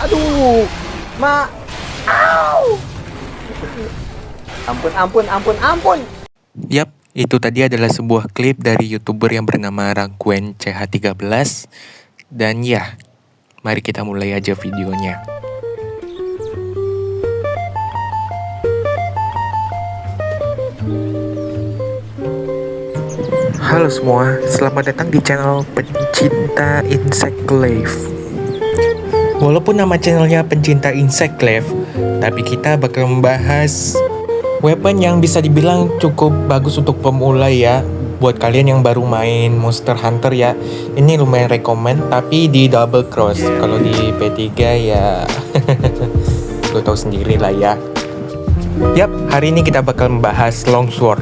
Aduh, au. Ampun. Yap, itu tadi adalah sebuah klip dari YouTuber yang bernama Raguen CH13. Dan ya, mari kita mulai aja videonya. Halo semua, selamat datang di channel Pencinta Insectclave. Walaupun nama channelnya Pencinta Insectclave, tapi kita bakal membahas weapon yang bisa dibilang cukup bagus untuk pemula ya. Buat kalian yang baru main Monster Hunter ya, ini lumayan rekomend, tapi di double cross. Kalau di P3 ya lo tau sendiri lah ya. Yap, hari ini kita bakal membahas Longsword.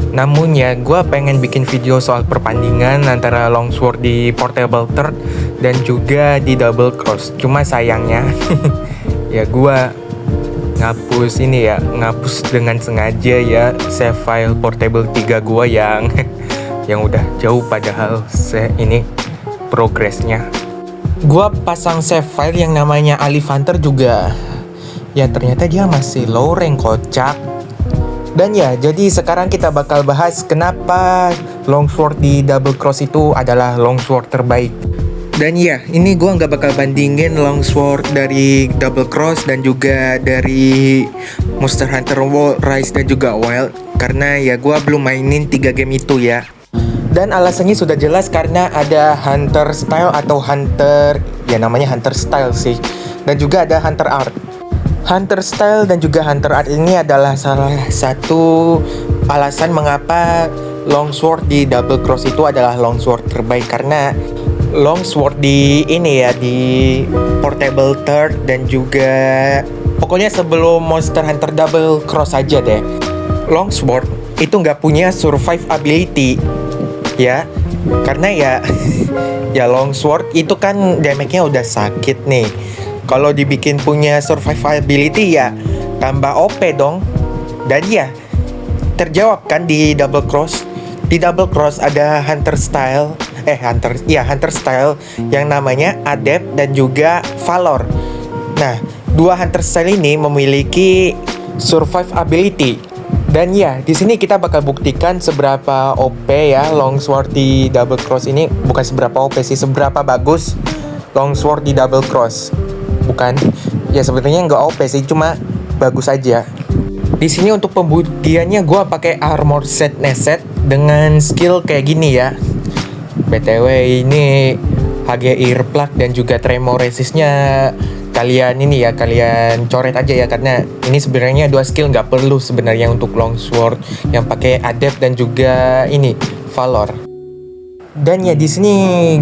Namun ya, gue pengen bikin video soal perpandingan antara Longsword di Portable Third dan juga di Double Cross. Cuma sayangnya, ya gue ngapus dengan sengaja ya save file Portable 3 gue yang udah jauh, padahal ini progresnya. Gue pasang save file yang namanya Alifanter juga. Ya ternyata dia masih low rank, kocak. Dan ya, jadi sekarang kita bakal bahas kenapa Longsword di Double Cross itu adalah Longsword terbaik. Dan ya, ini gue nggak bakal bandingin Longsword dari Double Cross dan juga dari Monster Hunter World Rise dan juga Wild, karena ya gue belum mainin 3 game itu ya. Dan alasannya sudah jelas, karena ada Hunter Style atau Hunter, ya namanya Hunter Style sih, dan juga ada Hunter Art. Hunter Style dan juga Hunter Art ini adalah salah satu alasan mengapa Longsword di Double Cross itu adalah Longsword terbaik, karena Longsword di ini ya, di Portable Third dan juga pokoknya sebelum Monster Hunter Double Cross aja deh, Longsword itu nggak punya survive ability ya, karena ya ya Longsword itu kan damage-nya udah sakit nih. Kalau dibikin punya survivability ya tambah OP dong. Dan ya terjawab kan di Double Cross. Di Double Cross ada Hunter Style yang namanya Adept dan juga Valor. Nah, dua Hunter Style ini memiliki survive ability. Dan ya, di sini kita bakal buktikan seberapa OP ya Longsword di Double Cross ini. Bukan seberapa OP sih, seberapa bagus Longsword di Double Cross. Bukan, ya sebenarnya nggak OP sih, cuma bagus aja. Di sini untuk pembuktiannya gue pakai armor set Neset dengan skill kayak gini ya. BTW ini HG Earplug dan juga Tremor Resistnya kalian coret aja ya, karena ini sebenarnya dua skill nggak perlu sebenarnya untuk Longsword yang pakai Adept dan juga ini Valor. Dan ya di sini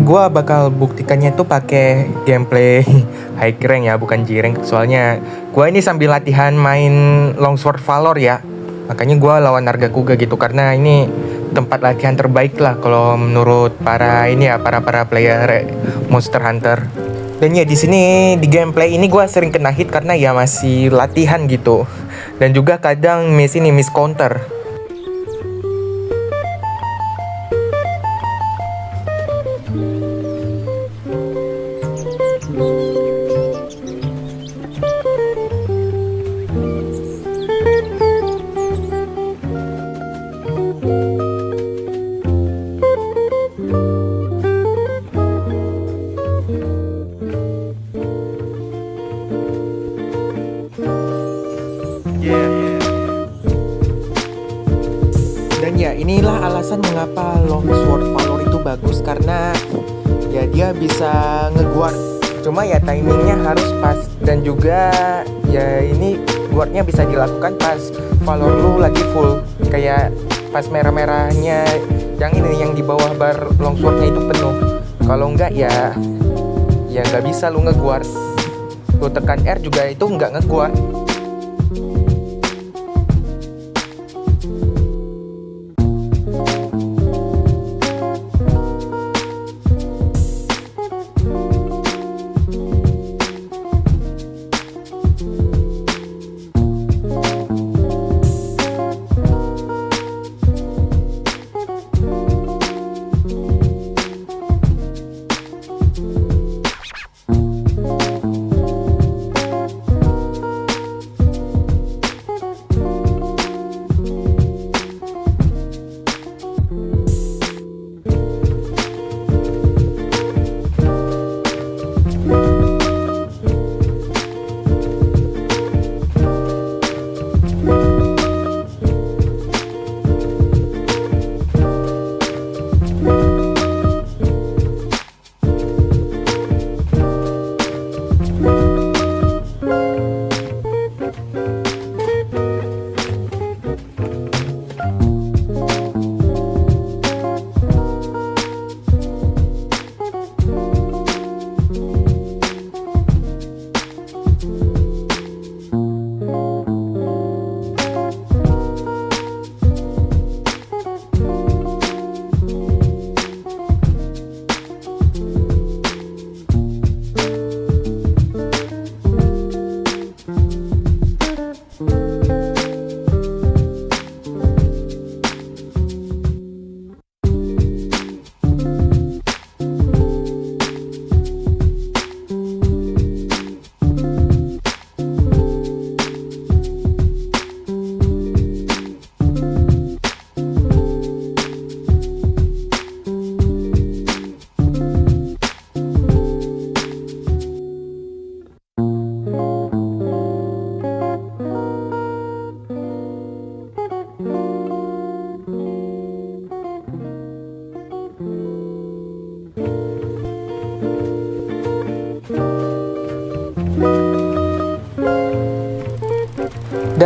gue bakal buktikannya tuh pakai gameplay high rank ya, bukan J-rank. Soalnya gue ini sambil latihan main Longsword Valor ya. Makanya gue lawan Nargacuga gitu, karena ini tempat latihan terbaik lah kalau menurut para player Monster Hunter. Dan ya di sini di gameplay ini gue sering kena hit karena ya masih latihan gitu. Dan juga kadang miss counter. Dan ya inilah alasan mengapa Longsword Valor itu bagus, karena ya dia bisa ngeguard. Cuma ya timingnya harus pas, dan juga ya ini guardnya bisa dilakukan pas Valor lu lagi full, kayak pas merah-merahnya yang di bawah bar Longswordnya itu penuh. Kalau enggak ya nggak bisa lu ngeguard. Lu tekan R juga itu nggak ngeguard.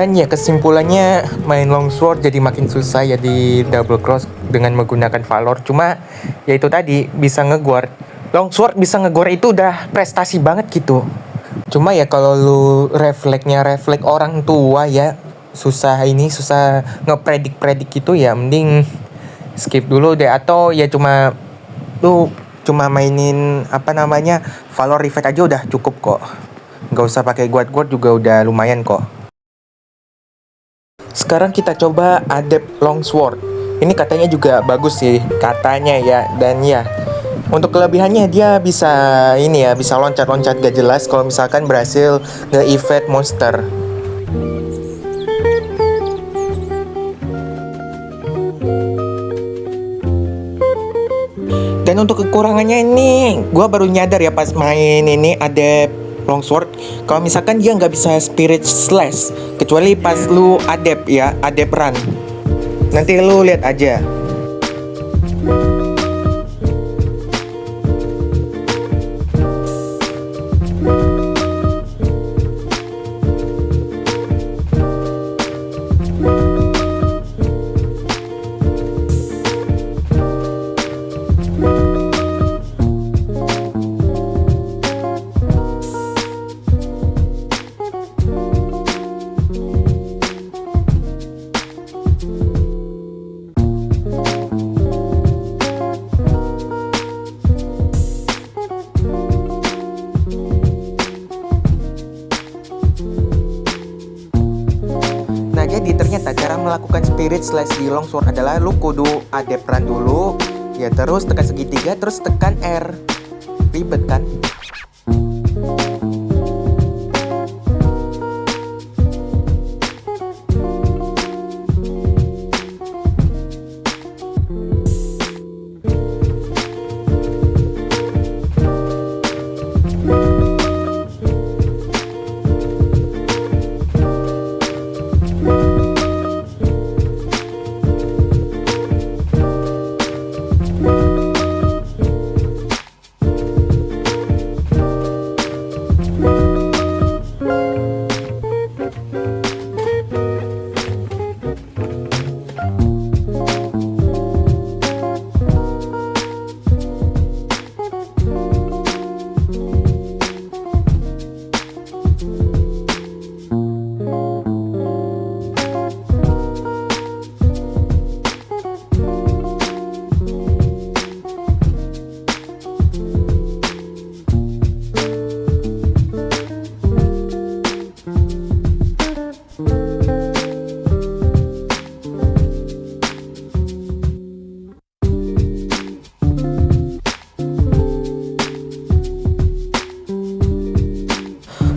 Dan ya kesimpulannya main longsword jadi makin susah ya di double cross dengan menggunakan Valor. Cuma ya itu tadi bisa ngeguard. Longsword bisa ngeguard itu udah prestasi banget gitu. Cuma ya kalau lu refleks orang tua ya susah ngepredik gitu ya, mending skip dulu deh, atau ya lu cuma mainin apa namanya Valor Revive aja udah cukup kok. Nggak usah pakai guard juga udah lumayan kok. Sekarang kita coba Adept Longsword. Ini katanya juga bagus sih, katanya ya. Dan ya, untuk kelebihannya dia bisa loncat-loncat gak jelas kalau misalkan berhasil nge-evade monster. Dan untuk kekurangannya ini, gue baru nyadar ya pas main ini Adept Longsword. Kalau misalkan dia nggak bisa Spirit Slash, kecuali pas lu Adept Run. Nanti lu lihat aja. Nah jadi ternyata cara melakukan Spirit Slash di Longsword adalah lu kudu Adept Run dulu, ya terus tekan segitiga, terus tekan R. Ribet kan?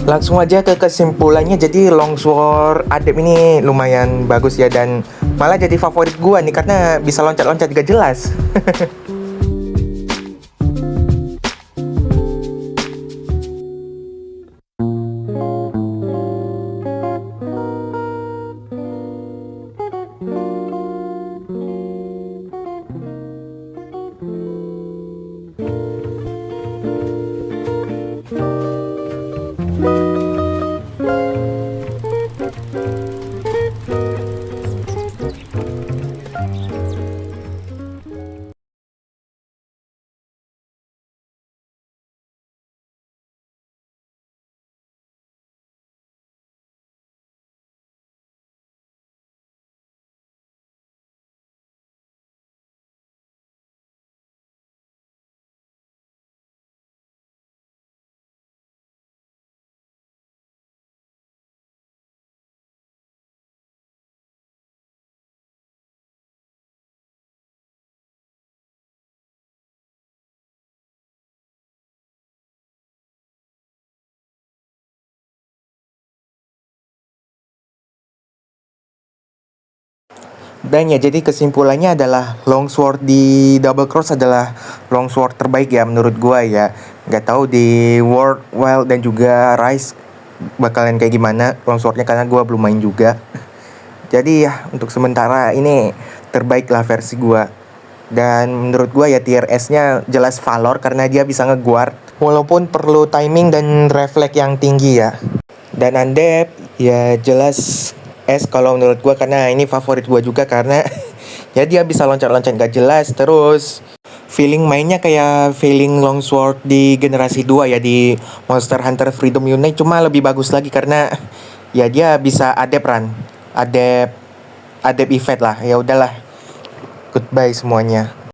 Langsung aja ke kesimpulannya, jadi Longsword Adept ini lumayan bagus ya, dan malah jadi favorit gua nih karena bisa loncat-loncat gak jelas. Dan ya jadi kesimpulannya adalah Longsword di Double Cross adalah Longsword terbaik ya menurut gua ya. Nggak tahu di World, Wild dan juga Rise bakalan kayak gimana Longswordnya karena gua belum main juga. Jadi ya untuk sementara ini terbaik lah versi gua. Dan menurut gua ya tier S-nya jelas Valor karena dia bisa ngeguard walaupun perlu timing dan refleks yang tinggi ya. Dan Undead ya jelas S kalau menurut gue, karena ini favorit gue juga karena ya dia bisa loncat-loncat gak jelas. Terus feeling mainnya kayak feeling Longsword di generasi 2 ya, di Monster Hunter Freedom Unite, cuma lebih bagus lagi karena ya dia bisa adapt effect lah. Ya udahlah, goodbye semuanya.